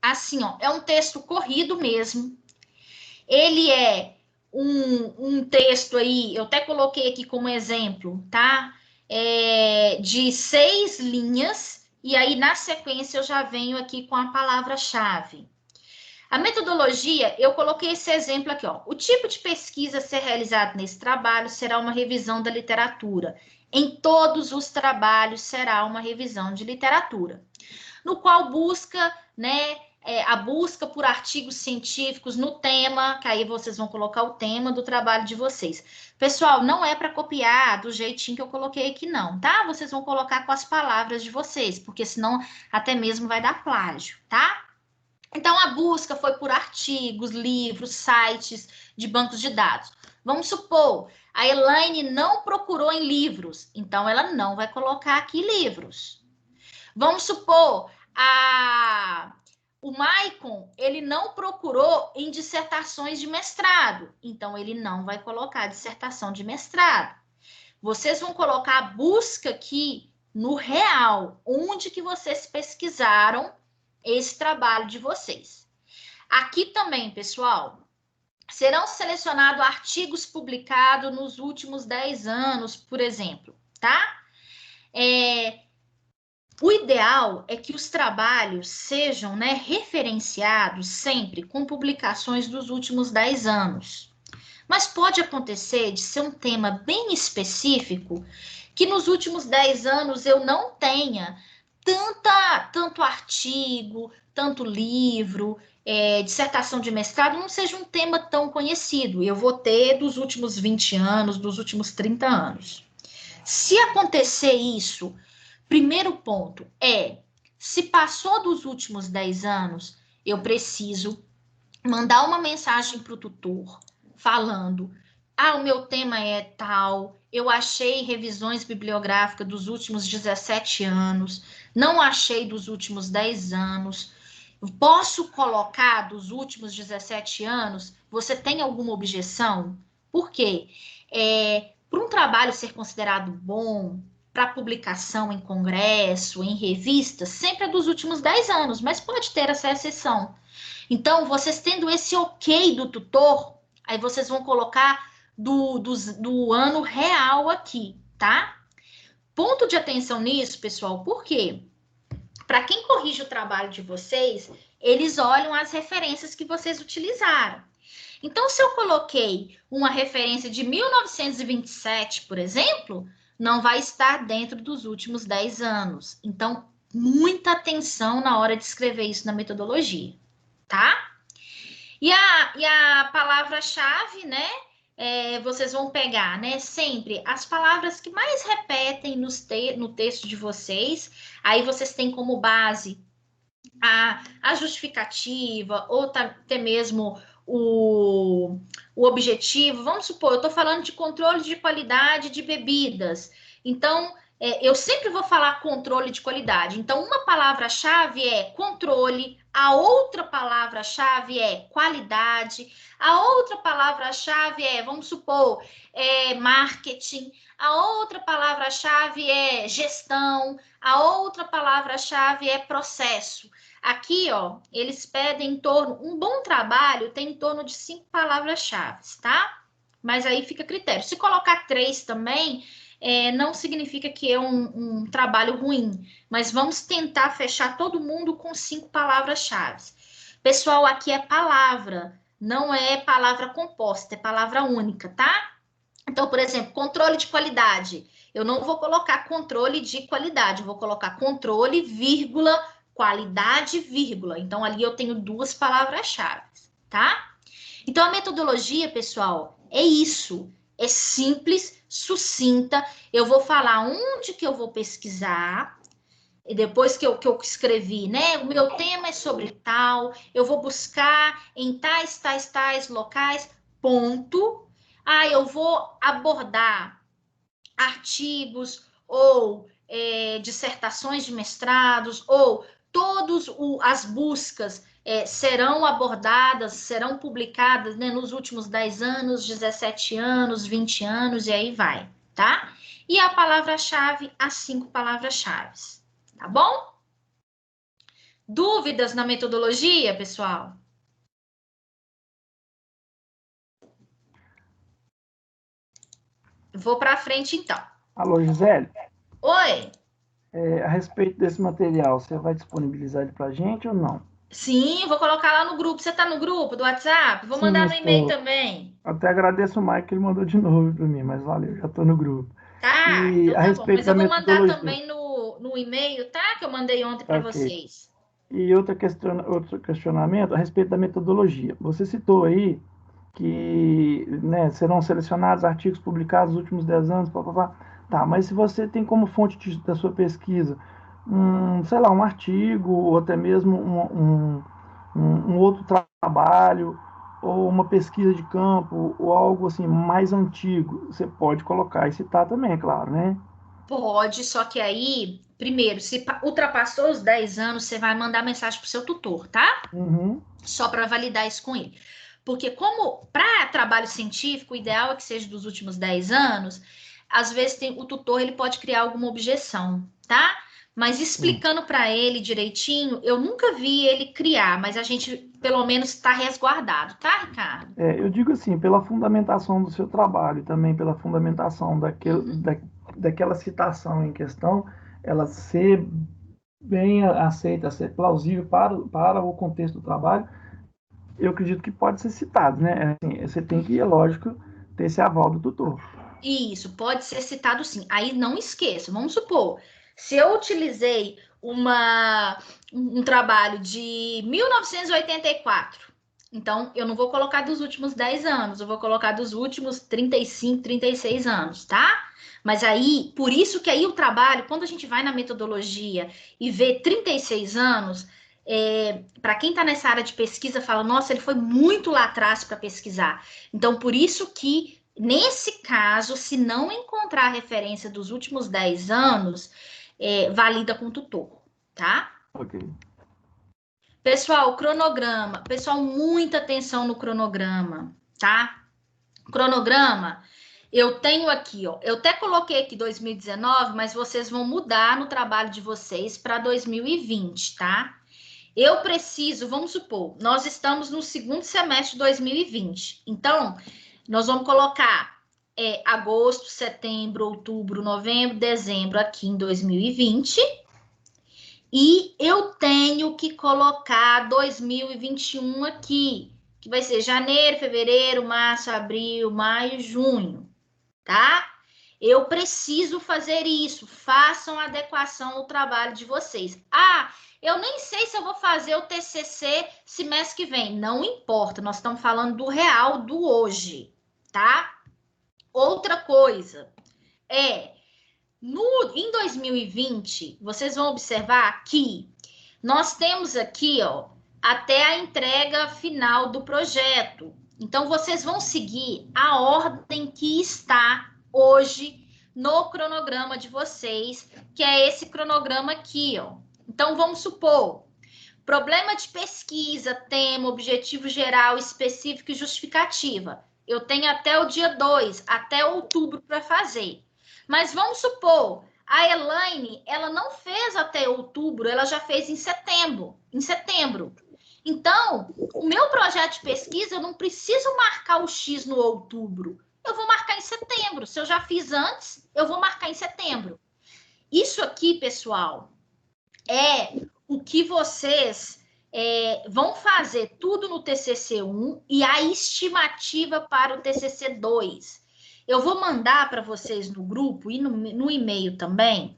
assim, ó, é um texto corrido mesmo. Ele é um texto aí, eu até coloquei aqui como exemplo, tá? De 6 linhas, e aí na sequência eu já venho aqui com a palavra-chave. A metodologia, eu coloquei esse exemplo aqui, ó. O tipo de pesquisa a ser realizado nesse trabalho será uma revisão da literatura. Em todos os trabalhos será uma revisão de literatura, no qual busca, né, a busca por artigos científicos no tema, que aí vocês vão colocar o tema do trabalho de vocês. Pessoal, não é para copiar do jeitinho que eu coloquei aqui, não, tá? Vocês vão colocar com as palavras de vocês, porque senão até mesmo vai dar plágio, tá? Então, a busca foi por artigos, livros, sites de bancos de dados. Vamos supor, a Elaine não procurou em livros, então ela não vai colocar aqui livros. Vamos supor, o Maicon, ele não procurou em dissertações de mestrado, então ele não vai colocar dissertação de mestrado. Vocês vão colocar a busca aqui no real, onde que vocês pesquisaram esse trabalho de vocês. Aqui também, pessoal, serão selecionados artigos publicados nos últimos 10 anos, por exemplo, tá? O ideal é que os trabalhos sejam, né, referenciados sempre com publicações dos últimos 10 anos. Mas pode acontecer de ser um tema bem específico que nos últimos 10 anos eu não tenha tanto artigo, tanto livro, dissertação de mestrado, não seja um tema tão conhecido. Eu vou ter dos últimos 20 anos, dos últimos 30 anos. Se acontecer isso, primeiro ponto se passou dos últimos 10 anos, eu preciso mandar uma mensagem para o tutor falando, o meu tema é tal, eu achei revisões bibliográficas dos últimos 17 anos, não achei dos últimos 10 anos, posso colocar dos últimos 17 anos? Você tem alguma objeção? Por quê? Para um trabalho ser considerado bom, para publicação em congresso, em revistas, sempre é dos últimos 10 anos, mas pode ter essa exceção. Então, vocês tendo esse ok do tutor, aí vocês vão colocar do ano real aqui, tá? Ponto de atenção nisso, pessoal, por quê? Para quem corrige o trabalho de vocês, eles olham as referências que vocês utilizaram. Então, se eu coloquei uma referência de 1927, por exemplo, não vai estar dentro dos últimos 10 anos. Então, muita atenção na hora de escrever isso na metodologia, tá? E a palavra-chave, né? Vocês vão pegar, né? Sempre as palavras que mais repetem no texto de vocês. Aí vocês têm como base a justificativa, ou até mesmo o objetivo. Vamos supor, eu estou falando de controle de qualidade de bebidas. Então, eu sempre vou falar controle de qualidade. Então, uma palavra-chave é controle, a outra palavra-chave é qualidade, a outra palavra-chave vamos supor, marketing, a outra palavra-chave é gestão, a outra palavra-chave é processo. Aqui, ó, eles pedem um bom trabalho tem em torno de 5 palavras-chave, tá? Mas aí fica a critério. Se colocar 3 também, não significa que é um trabalho ruim, mas vamos tentar fechar todo mundo com 5 palavras-chave. Pessoal, aqui é palavra, não é palavra composta, é palavra única, tá? Então, por exemplo, controle de qualidade. Eu não vou colocar controle de qualidade, eu vou colocar controle, vírgula, qualidade, vírgula. Então, ali eu tenho 2 palavras-chave, tá? Então, a metodologia, pessoal, é isso. É simples, sucinta. Eu vou falar onde que eu vou pesquisar, e depois que eu escrevi, né? O meu tema é sobre tal, eu vou buscar em tais locais, ponto. Eu vou abordar artigos ou dissertações de mestrados, ou todas as buscas serão abordadas, serão publicadas, né, nos últimos 10 anos, 17 anos, 20 anos, e aí vai, tá? E a palavra-chave, as 5 palavras-chave, tá bom? Dúvidas na metodologia, pessoal? Vou para frente, então. Alô, Gisele? Oi? A respeito desse material, você vai disponibilizar ele para a gente ou não? Sim, vou colocar lá no grupo. Você está no grupo do WhatsApp? Vou mandar no e-mail também. Até agradeço o Mike que ele mandou de novo para mim, mas valeu, já estou no grupo. Tá, e então a respeito bom. Mas eu vou mandar metodologia também no e-mail, tá? Que eu mandei ontem para vocês. E outro questionamento a respeito da metodologia. Você citou aí que, né, serão selecionados artigos publicados nos últimos 10 anos, Tá, mas se você tem como fonte da sua pesquisa, sei lá, um artigo, ou até mesmo um outro trabalho, ou uma pesquisa de campo, ou algo assim mais antigo, você pode colocar e citar também, é claro, né? Pode, só que aí, primeiro, se ultrapassou os 10 anos, você vai mandar mensagem para o seu tutor, tá? Uhum. Só para validar isso com ele. Porque como para trabalho científico, o ideal é que seja dos últimos 10 anos, às vezes o tutor ele pode criar alguma objeção, tá? Mas explicando para ele direitinho, eu nunca vi ele criar, mas a gente pelo menos está resguardado, tá, Ricardo? Eu digo assim, pela fundamentação do seu trabalho, também pela fundamentação daquela citação em questão, ela ser bem aceita, ser plausível para o contexto do trabalho, eu acredito que pode ser citado, né? Assim, você tem que, é lógico, ter esse aval do tutor. Isso, pode ser citado sim. Aí não esqueça, vamos supor, se eu utilizei um trabalho de 1984, então eu não vou colocar dos últimos 10 anos, eu vou colocar dos últimos 35, 36 anos, tá? Mas aí, por isso que aí o trabalho, quando a gente vai na metodologia e vê 36 anos, para quem está nessa área de pesquisa, fala, nossa, ele foi muito lá atrás para pesquisar. Então, por isso que nesse caso, se não encontrar a referência dos últimos 10 anos, valida com o tutor, tá? Ok. Pessoal, cronograma. Pessoal, muita atenção no cronograma, tá? Cronograma, eu tenho aqui, ó. Eu até coloquei aqui 2019, mas vocês vão mudar no trabalho de vocês para 2020, tá? Eu preciso, vamos supor, nós estamos no segundo semestre de 2020. Então, nós vamos colocar agosto, setembro, outubro, novembro, dezembro aqui em 2020. E eu tenho que colocar 2021 aqui, que vai ser janeiro, fevereiro, março, abril, maio, junho, tá? Eu preciso fazer isso. Façam a adequação ao trabalho de vocês. Ah, eu nem sei se eu vou fazer o TCC semestre que vem. Não importa, nós estamos falando do real, do hoje, tá? Outra coisa em 2020, vocês vão observar que nós temos aqui, ó, até a entrega final do projeto. Então, vocês vão seguir a ordem que está hoje no cronograma de vocês, que é esse cronograma aqui, ó. Então, vamos supor, problema de pesquisa, tema, objetivo geral, específico e justificativa. Eu tenho até o dia 2, até outubro para fazer. Mas vamos supor, a Elaine, ela não fez até outubro, ela já fez em setembro. Então, o meu projeto de pesquisa, eu não preciso marcar o X no outubro. Eu vou marcar em setembro. Se eu já fiz antes, eu vou marcar em setembro. Isso aqui, pessoal, é o que vocês vão fazer tudo no TCC1 e a estimativa para o TCC2. Eu vou mandar para vocês no grupo e no e-mail também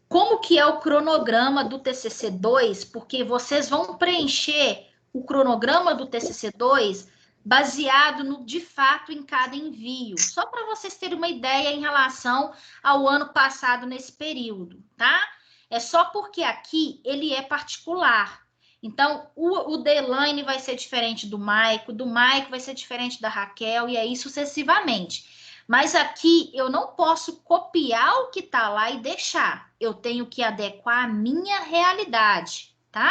como que é o cronograma do TCC2, porque vocês vão preencher o cronograma do TCC2 baseado de fato em cada envio, só para vocês terem uma ideia em relação ao ano passado nesse período, tá? É só porque aqui ele é particular. Então, o da Elaine vai ser diferente do Maico vai ser diferente da Raquel, e aí sucessivamente. Mas aqui eu não posso copiar o que está lá e deixar. Eu tenho que adequar a minha realidade, tá?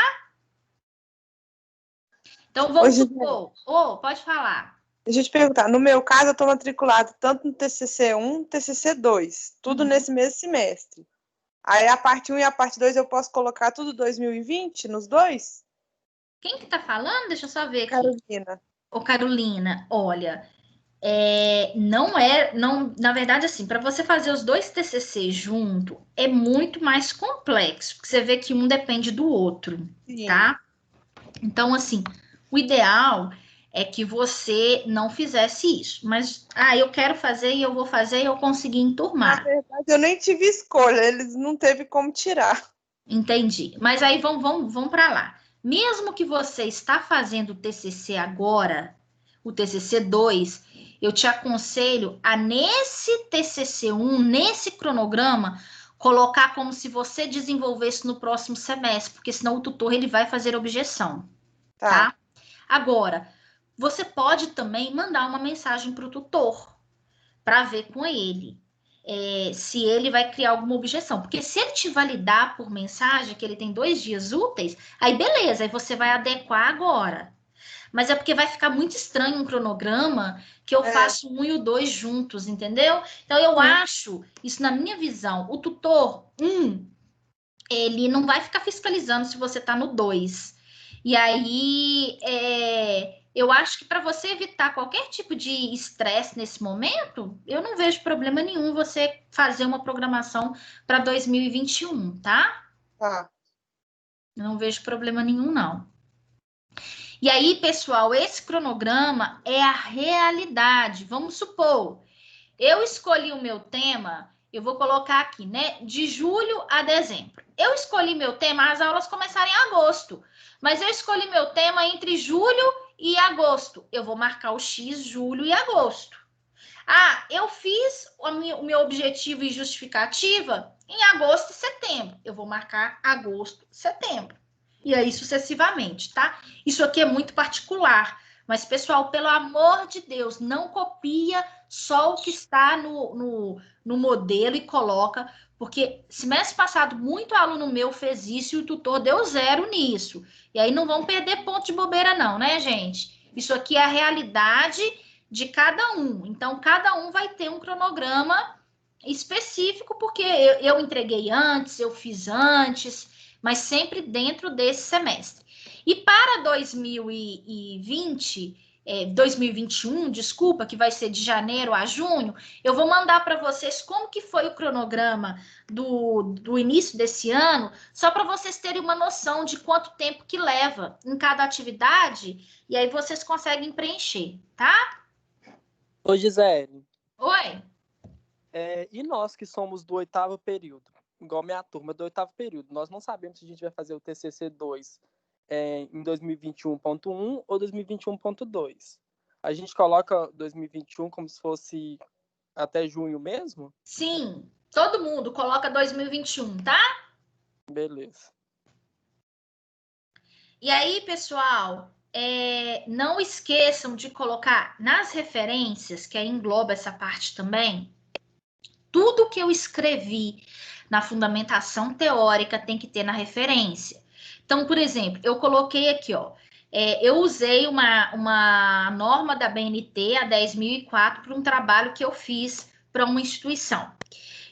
Então, vamos supor... pode falar. Deixa eu te perguntar. No meu caso, eu estou matriculado tanto no TCC1 TCC2. Tudo nesse mesmo semestre. Aí a parte 1 e a parte 2 eu posso colocar tudo 2020 nos dois? Quem que tá falando? Deixa eu só ver aqui. Carolina. Carolina, olha, na verdade, assim, para você fazer os dois TCC junto, é muito mais complexo, porque você vê que um depende do outro, Sim. Tá? Então, assim, o ideal é que você não fizesse isso, mas, eu quero fazer e eu vou fazer e eu consegui enturmar. Na verdade, eu nem tive escolha, eles não teve como tirar. Entendi. Mas aí vamos para lá. Mesmo que você está fazendo o TCC agora, o TCC 2, eu te aconselho a nesse TCC 1, nesse cronograma, colocar como se você desenvolvesse no próximo semestre, porque senão o tutor ele vai fazer objeção, tá? Agora, você pode também mandar uma mensagem para o tutor, para ver com ele. Se ele vai criar alguma objeção. Porque se ele te validar por mensagem, que ele tem 2 dias úteis, aí beleza, aí você vai adequar agora. Mas é porque vai ficar muito estranho um cronograma que eu faço 1 e o 2 juntos, entendeu? Então, eu acho, isso na minha visão, o tutor 1, ele não vai ficar fiscalizando se você está no 2. E aí, eu acho que para você evitar qualquer tipo de estresse nesse momento, eu não vejo problema nenhum você fazer uma programação para 2021, tá? Tá. Eu não vejo problema nenhum, não. E aí, pessoal, esse cronograma é a realidade. Vamos supor, eu escolhi o meu tema, eu vou colocar aqui, né? De julho a dezembro. Eu escolhi meu tema, as aulas começaram em agosto. Mas eu escolhi meu tema entre julho e agosto. Eu vou marcar o X, julho e agosto. Ah, eu fiz o meu objetivo e justificativa em agosto e setembro. Eu vou marcar agosto, setembro. E aí sucessivamente, tá? Isso aqui é muito particular. Mas, pessoal, pelo amor de Deus, não copia só o que está no modelo e coloca, porque semestre passado muito aluno meu fez isso e o tutor deu 0 nisso. E aí não vão perder ponto de bobeira não, né, gente? Isso aqui é a realidade de cada um. Então, cada um vai ter um cronograma específico, porque eu entreguei antes, eu fiz antes, mas sempre dentro desse semestre. E para 2021, desculpa, que vai ser de janeiro a junho, eu vou mandar para vocês como que foi o cronograma do início desse ano, só para vocês terem uma noção de quanto tempo que leva em cada atividade, e aí vocês conseguem preencher, tá? Ô, Gisele. Oi? E nós que somos do 8º período, igual minha turma do 8º período, nós não sabemos se a gente vai fazer o TCC 2 em 2021.1 ou 2021.2. A gente coloca 2021 como se fosse até junho mesmo? Sim, todo mundo coloca 2021, tá? Beleza. E aí, pessoal, não esqueçam de colocar nas referências, que aí engloba essa parte também, tudo que eu escrevi na fundamentação teórica tem que ter na referência. Então, por exemplo, eu coloquei aqui, ó, eu usei uma norma da BNT, a 10.004, para um trabalho que eu fiz para uma instituição.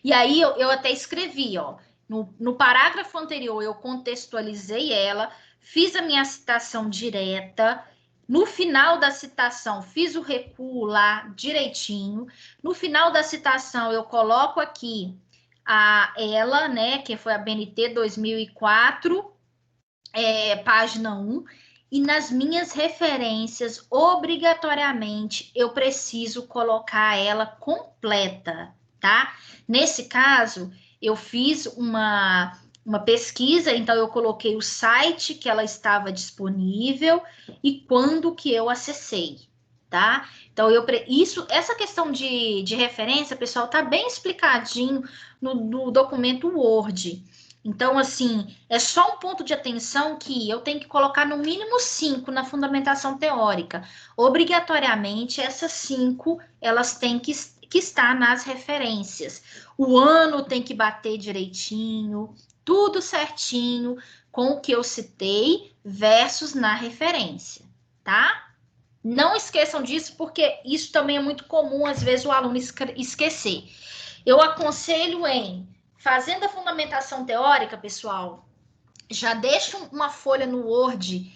E aí eu até escrevi, ó, no parágrafo anterior eu contextualizei ela, fiz a minha citação direta, no final da citação fiz o recuo lá direitinho, no final da citação eu coloco aqui ela, né, que foi a BNT 2004, página 1, e nas minhas referências, obrigatoriamente, eu preciso colocar ela completa, tá? Nesse caso, eu fiz uma pesquisa, então eu coloquei o site que ela estava disponível e quando que eu acessei, tá? Então, essa questão de referência, pessoal, tá bem explicadinho no documento Word. Então, assim, é só um ponto de atenção que eu tenho que colocar no mínimo 5 na fundamentação teórica. Obrigatoriamente, essas 5, elas têm que estar nas referências. O ano tem que bater direitinho, tudo certinho com o que eu citei versus na referência, tá? Não esqueçam disso, porque isso também é muito comum, às vezes, o aluno esquecer. Eu aconselho fazendo a fundamentação teórica, pessoal, já deixa uma folha no Word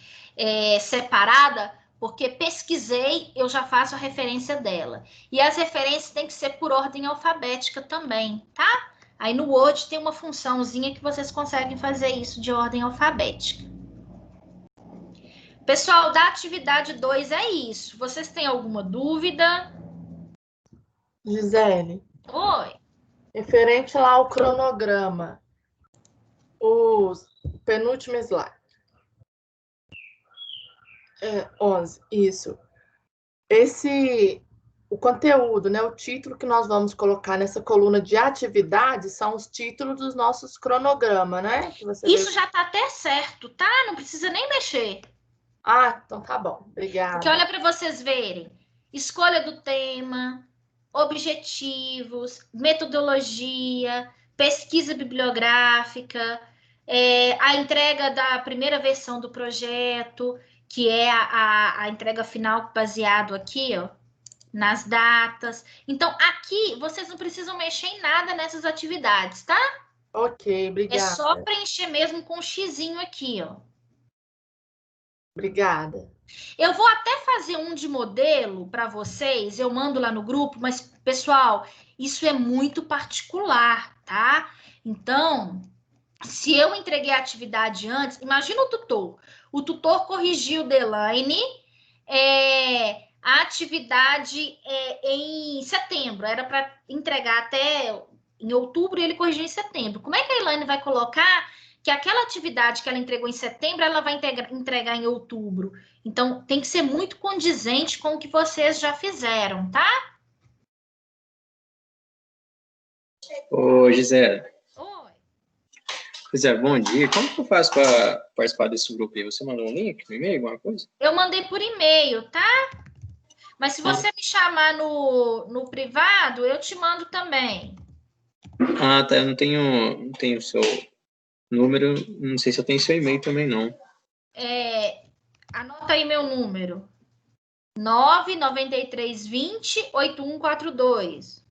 separada, porque pesquisei, eu já faço a referência dela. E as referências têm que ser por ordem alfabética também, tá? Aí no Word tem uma funçãozinha que vocês conseguem fazer isso de ordem alfabética. Pessoal, da atividade 2 é isso. Vocês têm alguma dúvida? Gisele. Oi. Referente lá ao cronograma, O penúltimo slide. 11, isso. O conteúdo, né? O título que nós vamos colocar nessa coluna de atividades são os títulos dos nossos cronogramas, né? Que você Isso já tá até certo, tá? Não precisa nem mexer. Então tá bom. Obrigada. Porque olha para vocês verem. Escolha do tema, objetivos, metodologia, pesquisa bibliográfica, a entrega da primeira versão do projeto, que é a entrega final baseado aqui, ó, nas datas. Então, aqui vocês não precisam mexer em nada nessas atividades, tá? Ok, É obrigada. só preencher mesmo com o xizinho aqui, ó. Obrigada. Eu vou até fazer um de modelo para vocês, eu mando lá no grupo, mas, pessoal, isso é muito particular, tá? Então, se eu entreguei a atividade antes, imagina o tutor. O tutor corrigiu Delaine, a atividade em setembro, era para entregar até em outubro e ele corrigiu em setembro. Como é que a Elaine vai colocar que aquela atividade que ela entregou em setembro, ela vai entregar em outubro? Então, tem que ser muito condizente com o que vocês já fizeram, tá? Ô, Gisele. Oi. Gisele, bom dia. Como que eu faço para participar desse grupo aí? Você mandou um link no e-mail, alguma coisa? Eu mandei por e-mail, tá? Mas se você me chamar no privado, eu te mando também. Tá. Eu não tenho o seu número. Não sei se eu tenho seu e-mail também, não. Anota aí meu número. 99320-8142.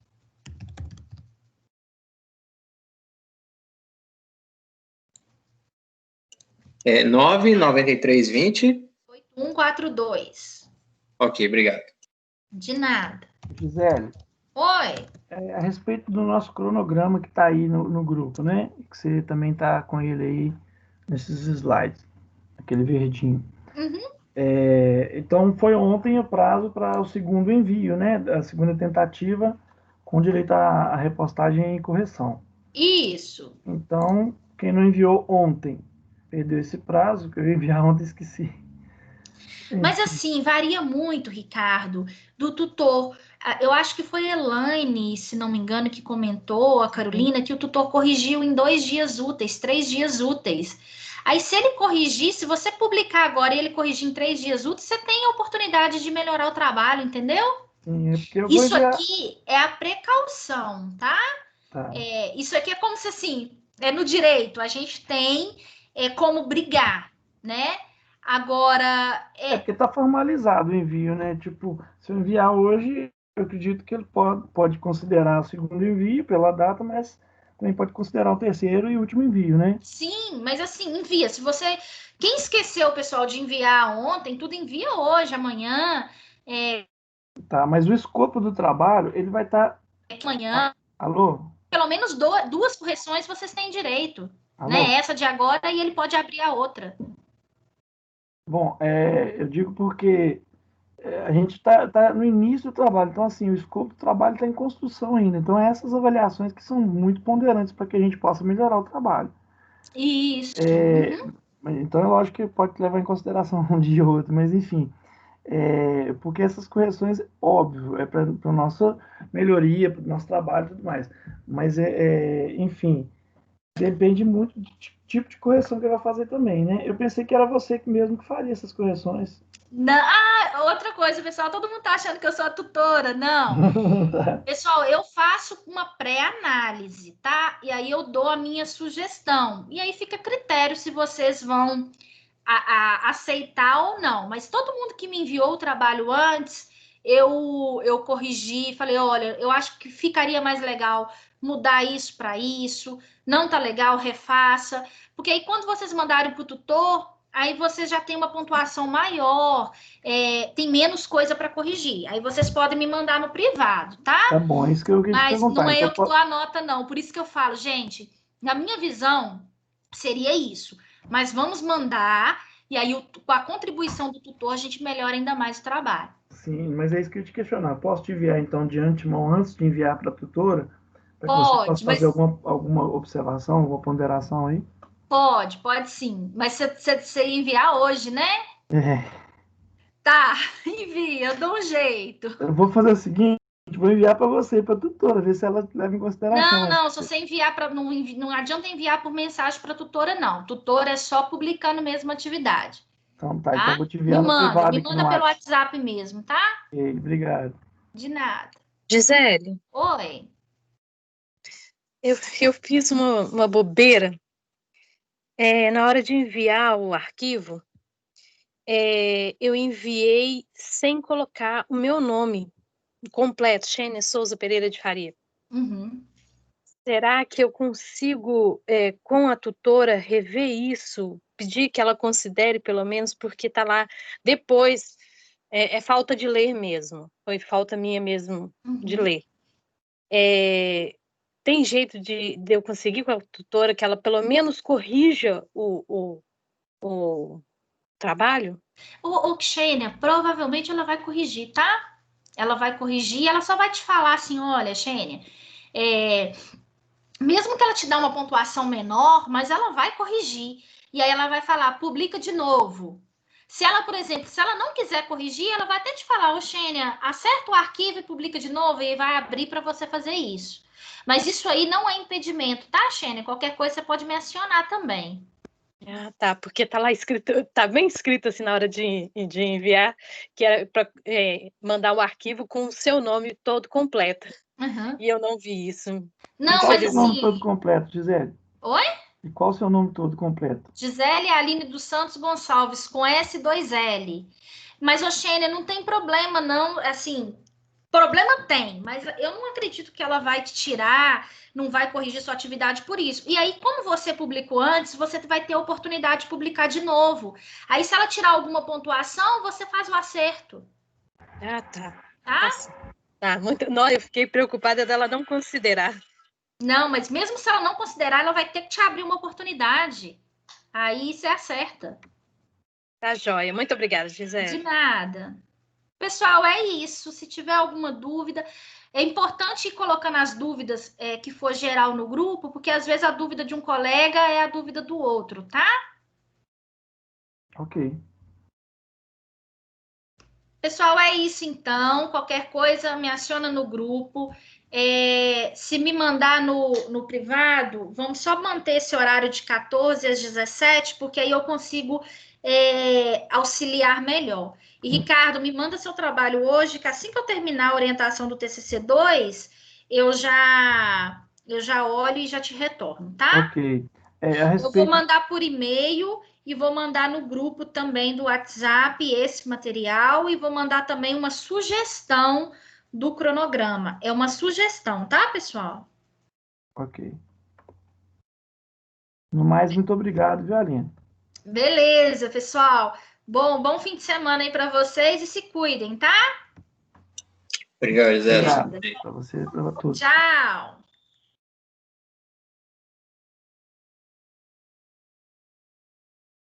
É 99320. 8142. Ok, obrigado. De nada. Gisele, Oi. a respeito do nosso cronograma que está aí no grupo, né? Que você também está com ele aí nesses slides, aquele verdinho. Uhum. Então, foi ontem o prazo para o segundo envio, né? A segunda tentativa, com direito à repostagem e correção. Isso. Então, quem não enviou ontem, perdeu esse prazo, que eu ia enviar ontem, esqueci. Mas assim, varia muito, Ricardo, do tutor. Eu acho que foi a Elaine, se não me engano, que comentou, a Carolina, que o tutor corrigiu em 2 dias úteis, 3 dias úteis. Aí, se ele corrigir, se você publicar agora e ele corrigir em 3 dias úteis, você tem a oportunidade de melhorar o trabalho, entendeu? Sim, porque eu Isso aqui é a precaução, tá? Tá. Isso aqui é como se, assim, no direito, a gente tem como brigar, né? Agora... porque está formalizado o envio, né? Tipo, se eu enviar hoje, eu acredito que ele pode considerar o segundo envio pela data, mas também pode considerar o terceiro e último envio, né? Sim, mas assim, envia. Se você... Quem esqueceu, pessoal, de enviar ontem, tudo envia hoje, amanhã. Tá, mas o escopo do trabalho, ele vai estar... Amanhã. Alô? Pelo menos 2 correções vocês têm direito. Alô? Né? Essa de agora e ele pode abrir a outra. Bom, eu digo porque a gente tá no início do trabalho, então assim, o escopo do trabalho está em construção ainda, então essas avaliações que são muito ponderantes para que a gente possa melhorar o trabalho. Isso. Então é lógico que pode levar em consideração um dia ou outro, mas enfim, porque essas correções, óbvio, é para a nossa melhoria, para o nosso trabalho e tudo mais, mas enfim, depende muito do tipo de correção que ele vai fazer também, né? Eu pensei que era você mesmo que faria essas correções. Não, outra coisa, pessoal, todo mundo tá achando que eu sou a tutora. Não. Pessoal, eu faço uma pré-análise, tá? E aí eu dou a minha sugestão. E aí fica a critério se vocês vão aceitar ou não. Mas todo mundo que me enviou o trabalho antes, eu corrigi, falei, olha, eu acho que ficaria mais legal mudar isso para isso, não tá legal, refaça. Porque aí quando vocês mandarem para o tutor, aí vocês já têm uma pontuação maior, tem menos coisa para corrigir. Aí vocês podem me mandar no privado, tá? Tá bom, isso que eu queria te perguntar. Mas não é eu que dou a nota, não. Por isso que eu falo, gente, na minha visão, seria isso. Mas vamos mandar, e aí com a contribuição do tutor, a gente melhora ainda mais o trabalho. Sim, mas é isso que eu ia te questionar. Posso te enviar, então, de antemão, antes de enviar para a tutora? Para que você possa fazer alguma observação, alguma ponderação aí? Pode sim. Mas você enviar hoje, né? É. Tá, envia, eu dou um jeito. Eu vou fazer o seguinte, vou enviar para você, para a tutora, ver se ela leva em consideração. Não, se você enviar para. Não adianta enviar por mensagem para a tutora, não. Tutora é só publicando mesmo a atividade. Então tá, Tá? então eu vou te enviar no privado Me aqui manda no pelo WhatsApp. WhatsApp mesmo, tá? Ok, obrigado. De nada. Gisele, Oi. eu fiz uma bobeira. Na hora de enviar o arquivo, eu enviei sem colocar o meu nome completo, Xênia Souza Pereira de Faria. Uhum. Será que eu consigo, com a tutora, rever isso? Pedir que ela considere, pelo menos, porque está lá depois. É falta de ler mesmo. Foi falta minha mesmo de ler. Tem jeito de eu conseguir com a tutora que ela, pelo menos, corrija o trabalho? O Xênia, provavelmente ela vai corrigir, tá? Ela vai corrigir, ela só vai te falar assim, olha, Xênia, mesmo que ela te dê uma pontuação menor, mas ela vai corrigir. E aí ela vai falar, publica de novo. Se ela, por exemplo, se ela não quiser corrigir, ela vai até te falar, ô Xênia, acerta o arquivo e publica de novo, e vai abrir para você fazer isso. Mas isso aí não é impedimento, tá, Xênia? Qualquer coisa você pode me acionar também. Ah, tá, porque tá lá escrito, tá bem escrito assim na hora de enviar, que era para mandar o arquivo com o seu nome todo completo. Uhum. E eu não vi isso. Não, qual mas é o seu nome assim... todo completo, Gisele? Oi? E qual o seu nome todo completo? Gisele Aline dos Santos Gonçalves, com S2L. Mas, Xênia, não tem problema, não. Assim, problema tem, mas eu não acredito que ela vai te tirar, não vai corrigir sua atividade por isso. E aí, como você publicou antes, você vai ter a oportunidade de publicar de novo. Aí, se ela tirar alguma pontuação, você faz o acerto. Ah, tá. Tá? Tá, muito. Não, eu fiquei preocupada dela não considerar. Não, mas mesmo se ela não considerar, ela vai ter que te abrir uma oportunidade. Aí você acerta. Tá joia. Muito obrigada, Gisele. De nada. Pessoal, é isso. Se tiver alguma dúvida, é importante ir colocando as dúvidas que for geral no grupo, porque às vezes a dúvida de um colega é a dúvida do outro, tá? Ok. Pessoal, é isso então. Qualquer coisa, me aciona no grupo. Se me mandar no privado, vamos só manter esse horário de 14 às 17, porque aí eu consigo auxiliar melhor. E, Ricardo, me manda seu trabalho hoje, que assim que eu terminar a orientação do TCC2, eu já olho e já te retorno, tá? Ok. Eu vou mandar por e-mail e vou mandar no grupo também do WhatsApp esse material e vou mandar também uma sugestão do cronograma. É uma sugestão, tá, pessoal? Ok. No mais, muito obrigado, viu, Aline? Beleza, pessoal. Bom fim de semana aí para vocês e se cuidem, tá? Obrigado, Zé. Para você e para todos. Tchau.